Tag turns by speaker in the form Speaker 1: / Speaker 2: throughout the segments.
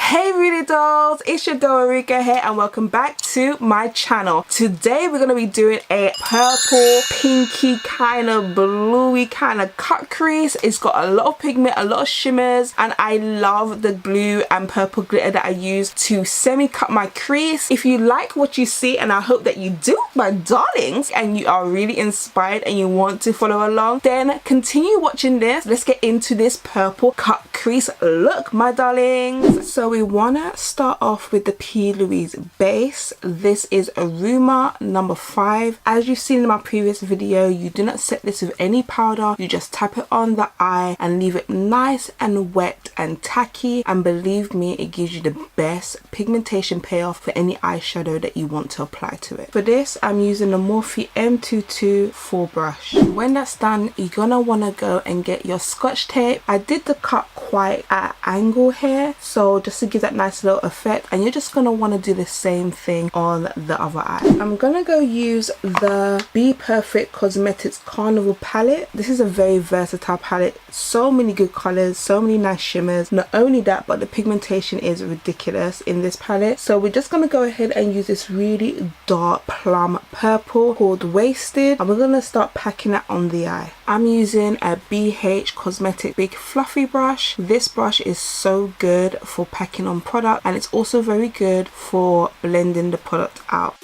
Speaker 1: Hey beauty dolls, it's your girl Ruriko here and welcome back to my channel. Today we're going to be doing a purple, pinky, kind of bluey kind of cut crease. It's got a lot of pigment, a lot of shimmers, and I love the blue and purple glitter that I use to semi-cut my crease. If you like what you see, and I hope that you do, my darlings, and you are really inspired and you want to follow along, then continue watching this. Let's get into this purple cut crease look, my darlings. So we want to start off with the P. Louise base. This is Aruma number 5. As you've seen in my previous video, you do not set this with any powder. You just tap it on the eye and leave it nice and wet and tacky, and believe me, it gives you the best pigmentation payoff for any eyeshadow that you want to apply to it. For this, I'm using the Morphe M22 brush. When that's done, you're gonna want to go and get your scotch tape. I did the cut quite at an angle here, so just to give that nice little effect, and you're just gonna want to do the same thing on the other eye. I'm gonna go use the Be Perfect Cosmetics Carnival palette. This is a very versatile palette, so many good colors, so many nice shimmers. Not only that, but the pigmentation is ridiculous in this palette. So we're just gonna go ahead and use this really dark plum purple called Wasted, and we're gonna start packing that on the eye. I'm using a BH Cosmetic big fluffy brush. This brush is so good for packing on product, and it's also very good for blending the product out.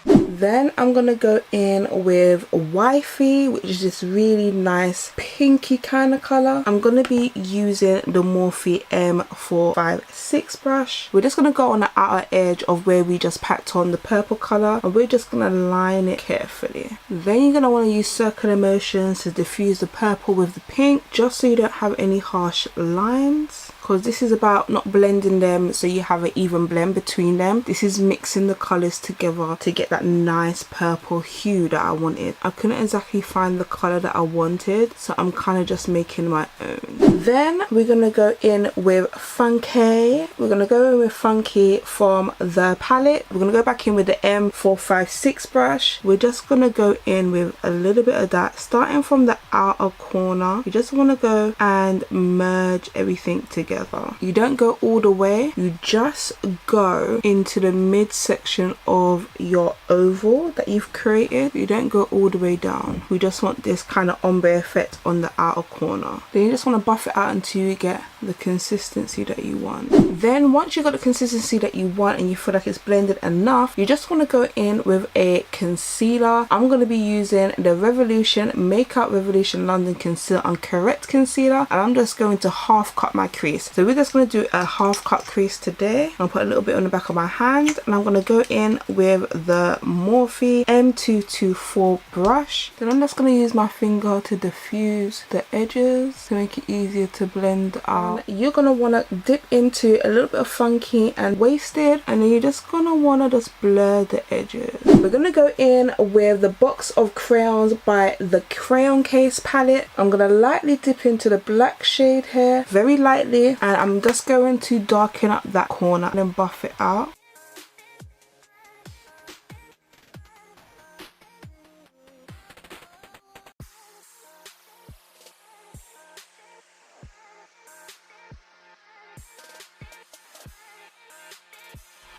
Speaker 1: Then I'm gonna go in with Wifey, which is this really nice pinky kind of color. I'm gonna be using the Morphe M456 brush. We're just gonna go on the outer edge of where we just packed on the purple color, and we're just gonna line it carefully. Then you're gonna want to use circular motions to diffuse the purple with the pink, just so you don't have any harsh lines, because this is about not blending them so you have an even blend between them. This is mixing the colors together to get that nice purple hue that I wanted. I couldn't exactly find the color that I wanted, so I'm kind of just making my own. Then we're gonna go in with Funky. We're gonna go in with Funky from the palette. We're gonna go back in with the M456 brush. We're just gonna go in with a little bit of that, starting from the outer corner. You just want to go and merge everything together. You don't go all the way, you just go into the midsection of your oval that you've created. You don't go all the way down. We just want this kind of ombre effect on the outer corner. Then you just want to buff it out until you get the consistency that you want. Then once you've got the consistency that you want and you feel like it's blended enough, you just want to go in with a concealer. I'm going to be using the Revolution Makeup Revolution London Conceal and Correct Concealer, and I'm just going to half cut my crease. So we're just going to do a half cut crease today. I'll put a little bit on the back of my hand, and I'm going to go in with the Morphe M224 brush. Then I'm just going to use my finger to diffuse the edges to make it easier to blend out. You're going to want to dip into a little bit of Funky and Wasted, and then you're just going to want to just blur the edges. We're going to go in with the Box of Crayons by the Crayon Case palette. I'm going to lightly dip into the black shade here, very lightly, and I'm just going to darken up that corner and then buff it out.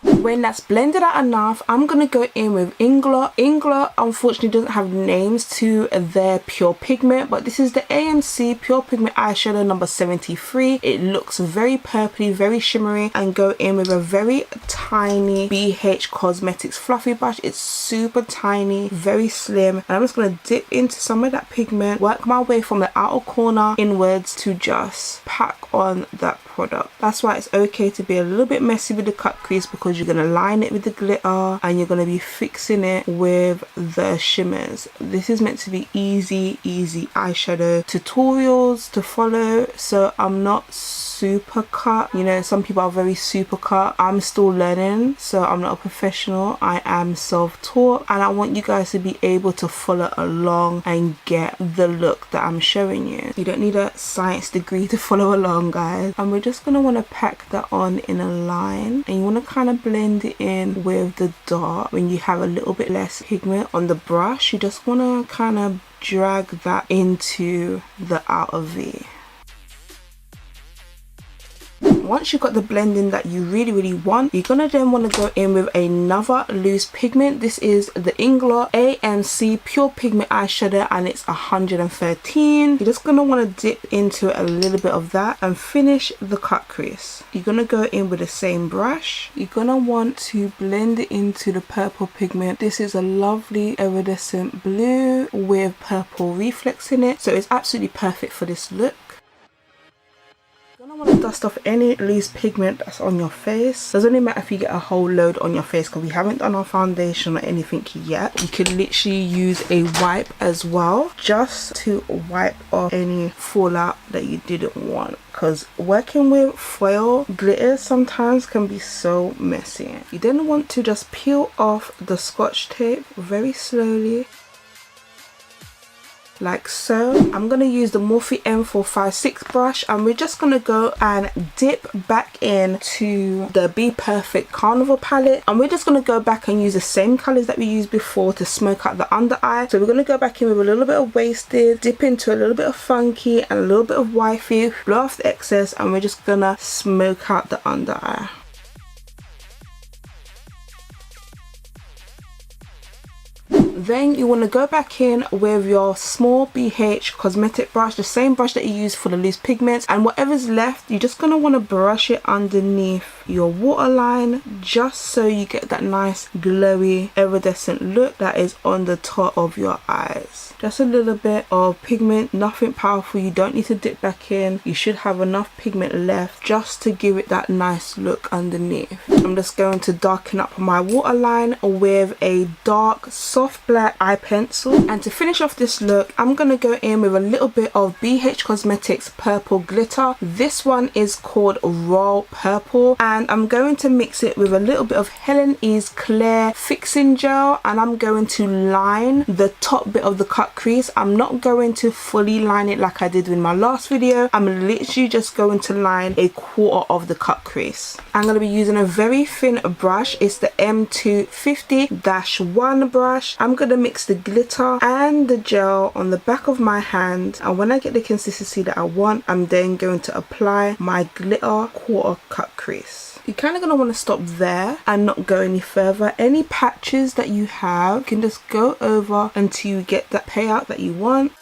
Speaker 1: When that's blended out enough, I'm going to go in with Inglot. Inglot unfortunately doesn't have names to their pure pigment, but this is the AMC Pure Pigment Eyeshadow number 73. It looks very purpley, very shimmery, and go in with a very tiny BH Cosmetics fluffy brush. It's super tiny, very slim, and I'm just going to dip into some of that pigment, work my way from the outer corner inwards to just pack on that product. That's why it's okay to be a little bit messy with the cut crease, because you're going to line it with the glitter and you're going to be fixing it with the shimmers. This is meant to be easy eyeshadow tutorials to follow, so I'm not super cut. You know, some people are very super cut. I'm still learning, so I'm not a professional. I am self-taught, and I want you guys to be able to follow along and get the look that I'm showing you. You don't need a science degree to follow along, guys. And we're just going to want to pack that on in a line, and you want to kind of blend it in with the dark. When you have a little bit less pigment on the brush, you just want to kind of drag that into the outer V. once you've got the blending that you really want, you're gonna then want to go in with another loose pigment. This is the Ingler AMC Pure Pigment Eyeshadow, and it's 113. You're just gonna want to dip into a little bit of that and finish the cut crease. You're gonna go in with the same brush. You're gonna want to blend it into the purple pigment. This is a lovely iridescent blue with purple reflex in it, so it's absolutely perfect for this look. I want to dust off any loose pigment that's on your face. Doesn't really matter if you get a whole load on your face, because we haven't done our foundation or anything yet. You can literally use a wipe as well, just to wipe off any fallout that you didn't want, because working with foil glitters sometimes can be so messy. You then want to just peel off the scotch tape very slowly, like so. I'm going to use the Morphe M456 brush, and we're just going to go and dip back into the Be Perfect Carnival palette, and we're just going to go back and use the same colors that we used before to smoke out the under eye. So we're going to go back in with a little bit of Wasted, dip into a little bit of Funky and a little bit of Wifey, blow off the excess, and we're just going to smoke out the under eye. Then you want to go back in with your small BH cosmetic brush, the same brush that you use for the loose pigments, and whatever's left, you're just going to want to brush it underneath your waterline, just so you get that nice glowy iridescent look that is on the top of your eyes. Just a little bit of pigment, nothing powerful. You don't need to dip back in. You should have enough pigment left just to give it that nice look underneath. I'm just going to darken up my waterline with a dark soft black eye pencil, and to finish off this look, I'm going to go in with a little bit of BH Cosmetics purple glitter. This one is called Royal Purple, and I'm going to mix it with a little bit of Helen E's Clear Fixing Gel, and I'm going to line the top bit of the cut crease. I'm not going to fully line it like I did in my last video. I'm literally just going to line a quarter of the cut crease. I'm going to be using a very thin brush. It's the M250-1 brush. I'm going to mix the glitter and the gel on the back of my hand, and when I get the consistency that I want, I'm then going to apply my glitter quarter cut crease. You're kind of going to want to stop there and not go any further. Any patches that you have, you can just go over until you get that payout that you want.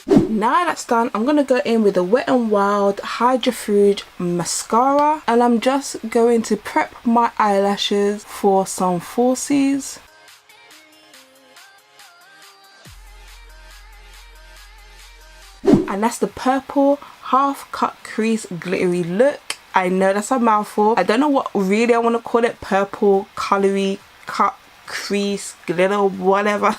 Speaker 1: Now that's done, I'm going to go in with the Wet n Wild Hydra Frouge mascara, and I'm just going to prep my eyelashes for some falsies. And that's the purple half cut crease glittery look. I know that's a mouthful. I don't know what really I want to call it. Purple colory cut crease glitter, whatever.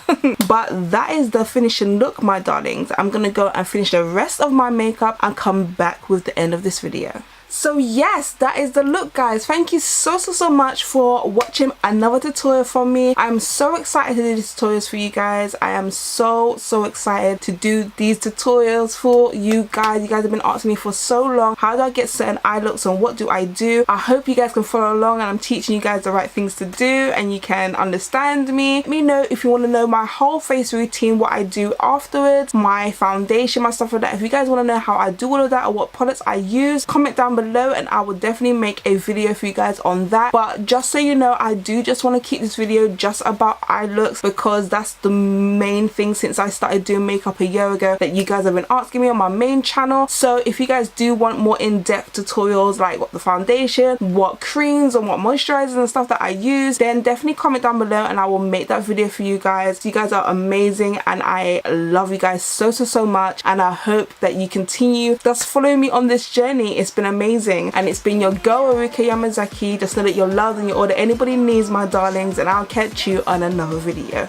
Speaker 1: But that is the finishing look, my darlings. I'm gonna go and finish the rest of my makeup and come back with the end of this video. So yes, that is the look, guys. Thank you so much for watching another tutorial from me. I'm so excited to do these tutorials for you guys. I am so excited to do these tutorials for you guys. You guys have been asking me for so long, how do I get certain eye looks and what do I do? I hope you guys can follow along, and I'm teaching you guys the right things to do and you can understand me. Let me know if you want to know my whole face routine, what I do afterwards, my foundation, my stuff like that. If you guys want to know how I do all of that or what products I use, comment down below and I will definitely make a video for you guys on that. But just so you know, I do just want to keep this video just about eye looks, because that's the main thing since I started doing makeup a year ago that you guys have been asking me on my main channel. So if you guys do want more in-depth tutorials like what the foundation, what creams and what moisturizers and stuff that I use, then definitely comment down below and I will make that video for you guys. You guys are amazing and I love you guys so much, and I hope that you continue just following me on this journey. It's been amazing, and it's been your girl Yuriko Yamazaki. Just know that you're loved and you're all that anybody needs, my darlings, and I'll catch you on another video.